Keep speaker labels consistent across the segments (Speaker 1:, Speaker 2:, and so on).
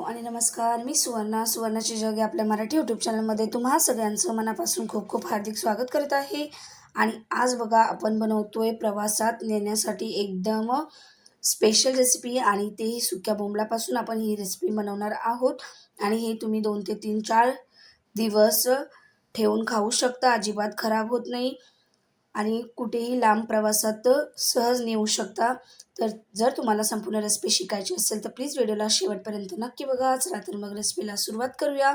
Speaker 1: आणि नमस्कार. मी सुवर्णाची जग या आपल्या मराठी यूट्यूब चॅनलमध्ये तुम्हा सगळ्यांचं मनापासून खूप खूप हार्दिक स्वागत करत आहे. आणि आज बघा आपण बनवतोय प्रवासात नेण्यासाठी एकदम स्पेशल रेसिपी आणि तेही सुक्या बोंबलापासून आपण ही रेसिपी बनवणार आहोत. आणि हे तुम्ही 2 ते 3-4 दिवस ठेवून खाऊ शकता. अजिबात खराब होत नाही आणि कुठेही लांब प्रवासात सहज नेऊ शकता. तर जर तुम्हाला संपूर्ण रेसिपी शिकायची असेल तर प्लीज व्हिडिओला शेवटपर्यंत नक्की बघा. चला तर मग रेसिपीला सुरुवात करूया.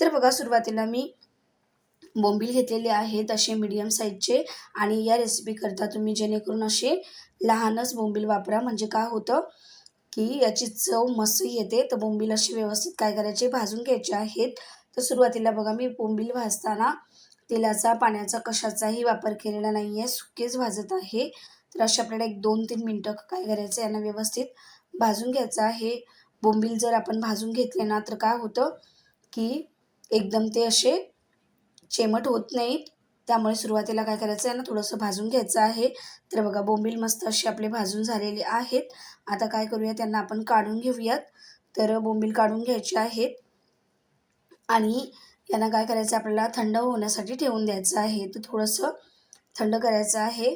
Speaker 1: तर बघा, सुरुवातीला मी बोंबील घेतलेले आहेत असे मीडियम साईजचे. आणि या रेसिपीकरता तुम्ही जेणेकरून असे लहानच बोंबील वापरा, म्हणजे काय होतं की याची चव मस्त येते. तर बोंबील असे व्यवस्थित काय करायचे, भाजून घ्यायचे आहेत. तर सुरुवातीला बघा, मी बोंबील भाजताना तेलाचा पाण्याचा कशाचाही वापर केलेला नाही आहे, सुकेच भाजत आहे. तर अशा आपल्याला एक 2-3 मिनटं काय करायचं, यांना व्यवस्थित भाजून घ्यायचं आहे. बोंबील जर आपण भाजून घेतले ना तर काय होतं की एकदम ते असे चिमट होत नाहीत. त्यामुळे सुरुवातीला काय करायचं, यांना थोडंसं भाजून घ्यायचं आहे. तर बघा, बोंबील मस्त असे आपले भाजून झालेले आहेत. आता काय करूया, त्यांना आपण काढून घेऊयात. तर बोंबील काढून घ्यायचे आहेत आणि यांना काय करायचं, आपल्याला थंड होण्यासाठी ठेवून द्यायचं आहे. तर थोडंसं थंड करायचं आहे.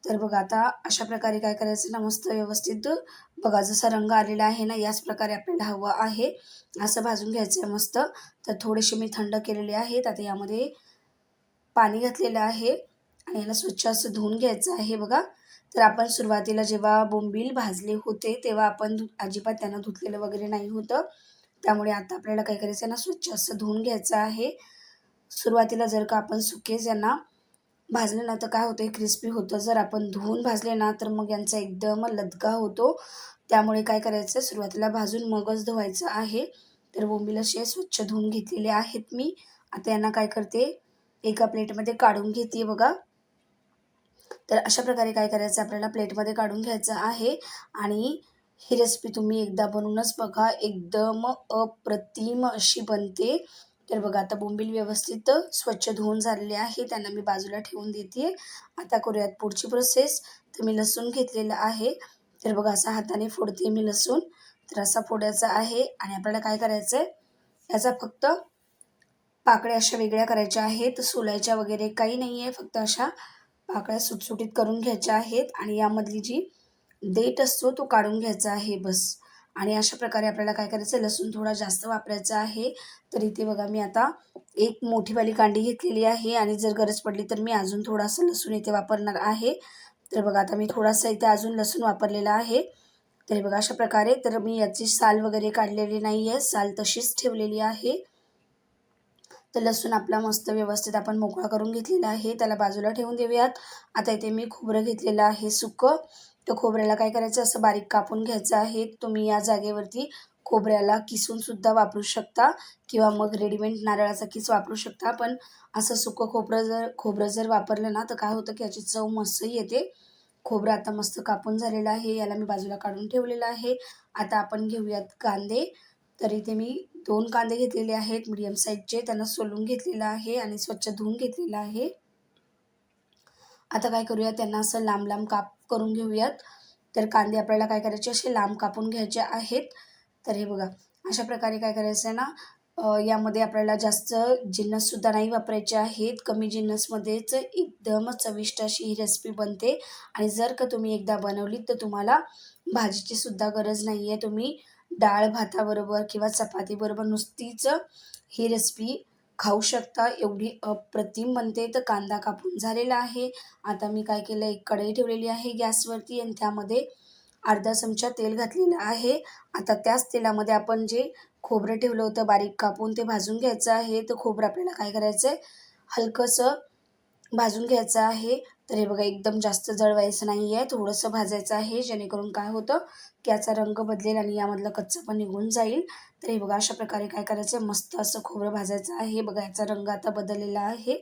Speaker 1: तर बघा, आता अशा प्रकारे काय करायचं ना, मस्त व्यवस्थित बघा जसा रंग आलेला आहे ना, याच प्रकारे आपल्याला हवं आहे. असं भाजून घ्यायचं आहे मस्त. तर थोडेसे मी थंड केलेले आहेत. आता यामध्ये पाणी घातलेलं आहे आणि याला स्वच्छ असं धुवून घ्यायचं आहे बघा. तर आपण सुरुवातीला जेव्हा बोंबील भाजले होते तेव्हा आपण अजिबात त्यांना धुतलेलं वगैरे नाही होतं. त्यामुळे आता आपल्याला काय करायचं आहे ना, स्वच्छ असं धुवून घ्यायचं आहे. सुरुवातीला जर का आपण सुकेच यांना भाजले ना तर काय होतं, क्रिस्पी होतं. जर आपण धुवून भाजले ना तर मग यांचा एकदम लदगा होतो. त्यामुळे काय करायचं, सुरुवातीला भाजून मगच धुवायचं आहे. तर बोंबील असे स्वच्छ धुवून घेतलेले आहेत मी. आता यांना काय करते, एका प्लेटमध्ये काढून घेते बघा. तर अशा प्रकारे काय करायचं, आपल्याला प्लेटमध्ये काढून घ्यायचं आहे. आणि ही रेसिपी तुम्ही एकदा बनवूनच बघा, एकदम अप्रतिम अशी बनते. तर बघा, आता बोंबील व्यवस्थित स्वच्छ धुवून झालेले आहे, त्यांना मी बाजूला ठेवून देते. आता करूयात पुढची प्रोसेस. तर मी लसूण घेतलेलं आहे. तर बघा, असा हाताने फोडते मी लसूण. तर असा फोडायचा आहे आणि आपल्याला काय करायचं आहे, याचा फक्त पाकळ्या अशा वेगळ्या करायच्या आहेत, सोलायच्या वगैरे काही नाही आहे. फक्त अशा पाकळ्या सुटसुटीत करून घ्यायच्या आहेत आणि यामधली जी देठ असतो तो काढून घ्यायचा आहे बस. आणि अशा प्रकारे आपल्याला काय करायचं, लसूण थोडा जास्त वापरायचा आहे. तर इथे बघा, मी आता एक मोठीवाली कांडी घेतलेली आहे आणि जर गरज पडली तर मी अजून थोडासा लसूण इथे वापरणार आहे. तर बघा, आता मी थोडासा इथे अजून लसूण वापरलेला आहे. तर बघा, अशा प्रकारे. तर मी याची साल वगैरे काढलेली नाही आहे, साल तशीच ठेवलेली आहे. तर लसूण आपला मस्त व्यवस्थित आपण मोकळा करून घेतलेला आहे, त्याला बाजूला ठेवून देऊयात. आता इथे मी खोबरं घेतलेलं आहे सुकं. तर खोबऱ्याला काय करायचं, असं बारीक कापून घ्यायचं आहे. तुम्ही या जागेवरती खोबऱ्याला किसूनसुद्धा वापरू शकता किंवा मग रेडीमेड नारळाचा किस वापरू शकता. पण असं सुकं खोबरं जर वापरलं ना तर काय होतं की याची चव मस्त येते. खोबरं आता मस्त कापून झालेलं आहे, याला मी बाजूला काढून ठेवलेलं आहे. आता आपण घेऊयात कांदे. तर इथे मी 2 कांदे घेतलेले आहेत मीडियम साईजचे. त्यांना सोलून घेतलेलं आहे आणि स्वच्छ धुवून घेतलेलं आहे. आता काय करूया, त्यांना असं लांब लांब काप करून घेऊयात. तर कांदे आपल्याला काय करायचे, असे लांब कापून घ्यायचे आहेत. तर हे बघा, अशा प्रकारे काय करायचं आहे ना, यामध्ये आपल्याला जास्त जिन्नससुद्धा नाही वापरायचे आहेत. कमी जिन्नसमध्येच एकदम चविष्ट अशी ही रेसिपी बनते. आणि जर का तुम्ही एकदा बनवलीत तर तुम्हाला भाजीची सुद्धा गरज नाही आहे. तुम्ही डाळ भाताबरोबर किंवा चपातीबरोबर नुसतीच ही रेसिपी खाऊ शकता, एवढी अप्रतिम बनते. तर कांदा कापून झालेला आहे. आता मी काय केलं, एक कढई ठेवलेली आहे गॅसवरती आणि त्यामध्ये अर्धा चमचा तेल घातलेलं आहे. आता त्याच तेलामध्ये आपण जे खोबरं ठेवलं होतं बारीक कापून ते भाजून घ्यायचं आहे. तर खोबरं आपल्याला काय करायचं आहे, हलकंसं भाजून घ्यायचं आहे. तर हे बघा, एकदम जास्त जळवायचं नाही आहे, थोडंसं भाजायचं आहे, जेणेकरून काय होतं की याचा रंग बदलेल आणि यामधलं कच्चंपण निघून जाईल. तर हे बघा, अशा प्रकारे काय करायचं आहे, मस्त असं खोबरं भाजायचं आहे. बघा, याचा रंग आता बदललेला आहे.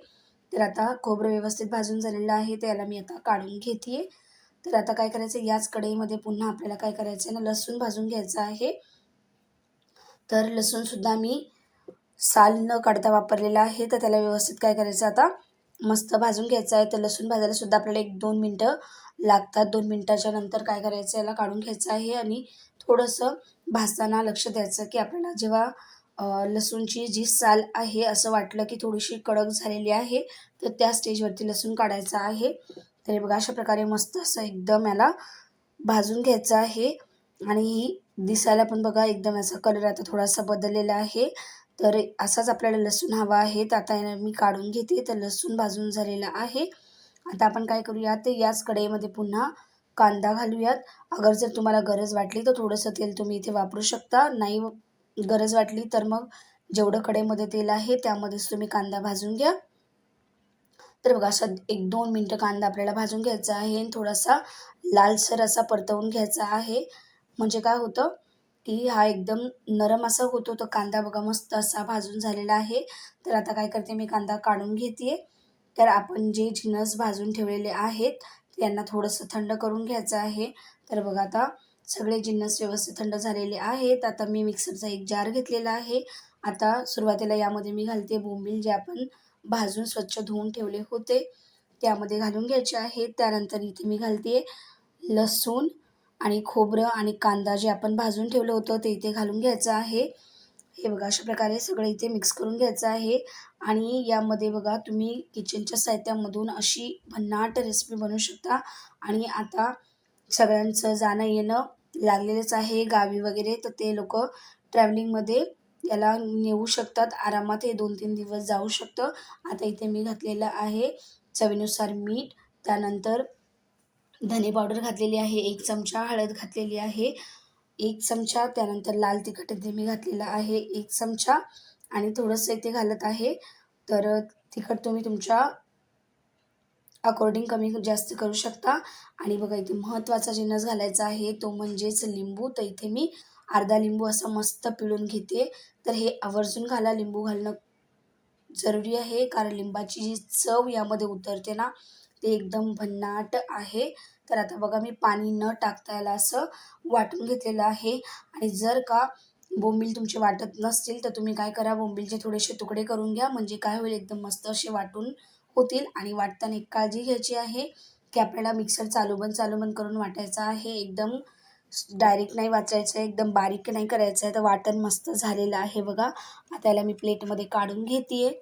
Speaker 1: तर आता खोबरं व्यवस्थित भाजून झालेलं आहे, त्याला मी आता काढून घेते. तर आता काय करायचं, याच कढईमध्ये पुन्हा आपल्याला काय करायचं आहे ना, लसूण भाजून घ्यायचं आहे. तर लसूणसुद्धा मी साल न काढता वापरलेला आहे. तर त्याला व्यवस्थित काय करायचं, आता मस्त भाजून घ्यायचं आहे. तर लसूण भाजायला सुद्धा आपल्याला 1-2 मिनटं लागतात. 2 मिनिटाच्या नंतर काय करायचं, याला काढून घ्यायचं आहे आणि थोडंसं भाजताना लक्ष द्यायचं की आपल्याला जेव्हा लसूणची जी साल आहे असं वाटलं की थोडीशी कडक झालेली आहे, तर त्या स्टेजवरती लसूण काढायचा आहे. तर हे बघा अशा प्रकारे मस्त असं एकदम याला भाजून घ्यायचं आहे. आणि दिसायला पण बघा एकदम असा कलर आता थोडासा बदललेला आहे. तर असाच आपल्याला लसूण हवा आहे. तर आता याला मी काढून घेते. तर लसूण भाजून झालेला आहे. आता आपण काय करूयात, तर याच कढईमध्ये पुन्हा कांदा घालूयात. अगर जर तुम्हाला गरज वाटली तर थोडंसं तेल तुम्ही इथे वापरू शकता. नाही गरज वाटली तर मग जेवढं कढईमध्ये तेल आहे त्यामध्येच तुम्ही कांदा भाजून घ्या. तर बघा असा 1-2 मिनिटं कांदा आपल्याला भाजून घ्यायचा आहे आणि थोडासा लालसर असा परतवून घ्यायचा आहे. म्हणजे काय होतं, की हा एकदम नरम असा होतो तो कांदा बघा मस्त असा भाजून झालेला आहे. तर आता काय करते मी कांदा काढून घेते. तर आपण जे जिन्नस भाजून ठेवलेले आहेत, त्यांना थोडंसं थंड करून घ्यायचं आहे. तर बघा आता सगळे जिन्नस व्यवस्थित थंड झालेले आहेत. आता मी मिक्सरचा एक जार घेतलेला आहे. आता सुरुवातीला यामध्ये मी घालते बोंबील जे आपण भाजून स्वच्छ धुवून ठेवले होते, त्यामध्ये घालून घ्यायचे आहेत. त्यानंतर इथे मी घालते लसूण आणि खोबरं आणि कांदा जे आपण भाजून ठेवलं होतं ते इथे घालून घ्यायचं आहे. हे बघा अशा प्रकारे सगळं इथे मिक्स करून घ्यायचं आहे. आणि यामध्ये बघा तुम्ही किचनच्या साहित्यामधून अशी भन्नाट रेसिपी बनवू शकता. आणि आता सगळ्यांचं जाणं-येणं लागलेलंच आहे गावी वगैरे, तर ते लोकं ट्रॅव्हलिंगमध्ये याला नेऊ शकतात. आरामात हे 2-3 दिवस जाऊ शकतं. आता इथे मी घातलेलं आहे चवीनुसार मीठ, त्यानंतर धने पावडर घातलेली आहे 1 चमचा, हळद घातलेली आहे 1 चमचा, त्यानंतर लाल तिखट इथे मी घातलेलं आहे 1 चमचा आणि थोडंसं इथे घालत आहे. तर तिखट तुम्ही तुमच्या अकॉर्डिंग कमी जास्त करू शकता. आणि बघा इथे महत्त्वाचा जिन्नस घालायचा आहे तो म्हणजेच लिंबू. तर इथे मी अर्धा लिंबू असा मस्त पिळून घेते. तर हे आवर्जून घाला, लिंबू घालणं जरुरी आहे, कारण लिंबाची जी चव यामध्ये उतरते ना, ते एकदम भन्नाट आहे. तर आता बघा मी पाणी न टाकता याला असं वाटून घेतलेलं आहे. आणि जर का बोंबील तुमचे वाटत नसतील तर तुम्ही काय करा, बोंबीलचे थोडेसे तुकडे करून घ्या. म्हणजे काय होईल एकदम मस्त असे वाटून होतील. आणि वाटताना एक काळजी घ्यायची आहे, की आपल्याला मिक्सर चालू बंद करून वाटायचा आहे. एकदम डायरेक्ट नाही वाचायचं आहे, एकदम बारीक नाही करायचं आहे. तर वाटण मस्त झालेलं आहे बघा. आता याला मी प्लेटमध्ये काढून घेते आहे.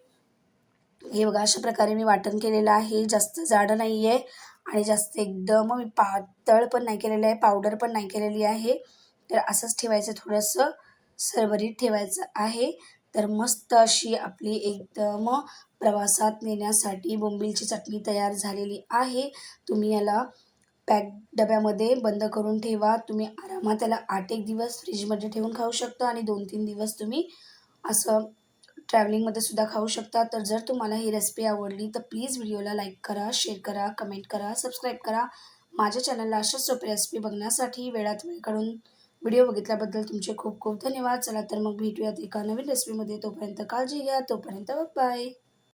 Speaker 1: हे बघा अशा प्रकारे मी वाटण केलेलं आहे. जास्त जाडं नाही आहे आणि जास्त एकदम मी पातळ पण नाही केलेलं आहे, पावडर पण नाही केलेली आहे. तर असंच ठेवायचं, थोडंसं सरबरीत ठेवायचं आहे. तर मस्त अशी आपली एकदम प्रवासात नेण्यासाठी बोंबीलची चटणी तयार झालेली आहे. तुम्ही याला पॅक डब्यामध्ये बंद करून ठेवा. तुम्ही आरामात त्याला 8-1 दिवस फ्रीजमध्ये ठेवून खाऊ शकता आणि 2-3 दिवस तुम्ही असं ट्रॅव्हलिंगमध्ये सुद्धा खाऊ शकता. तर जर तुम्हाला ही रेसिपी आवडली तर प्लीज व्हिडिओला लाईक करा, शेअर करा, कमेंट करा, सबस्क्राईब करा. माझ्या चॅनलला अशाच सोप्या रेसिपी बघण्यासाठी वेळात वेळ काढून व्हिडिओ बघितल्याबद्दल तुमचे खूप खूप धन्यवाद. चला तर मग भेटूयात एका नवीन रेसिपीमध्ये. तोपर्यंत काळजी घ्या. तोपर्यंत बाय.